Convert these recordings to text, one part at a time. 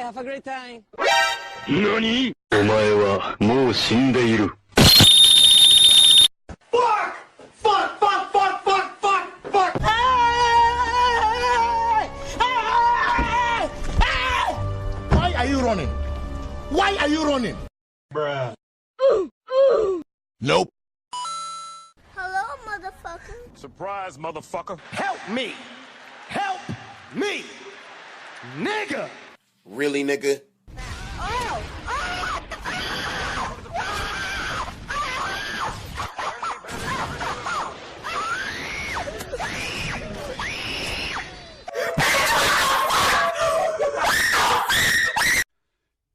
have a great time. 何？お前はもう死んでいる。Why are you running? Why are you running? Bruh. Nope. Hello, motherfucker. Surprise, motherfucker. Help me! Help me! Nigga! Really, nigga? Oh!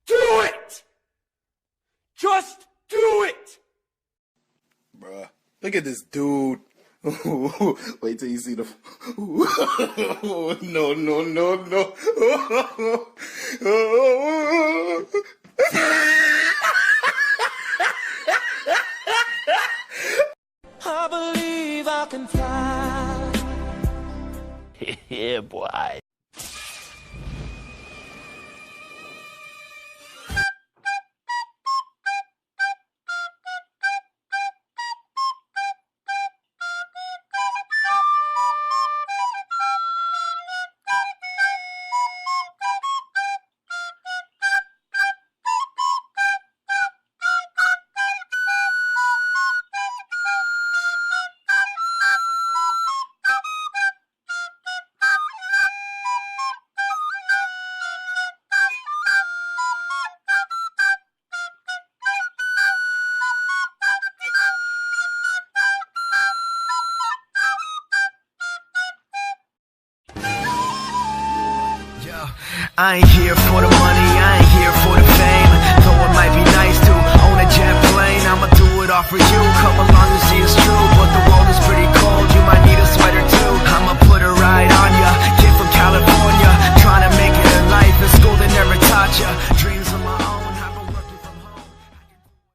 Do it! Just do it! Bruh. Look at this dude. Wait till you see the... No, no, no, no. I believe I can fly. Yeah, boy. I ain't here for the money, I ain't here for the fame. Though it might be nice to own a jet plane, I'ma do it all for you.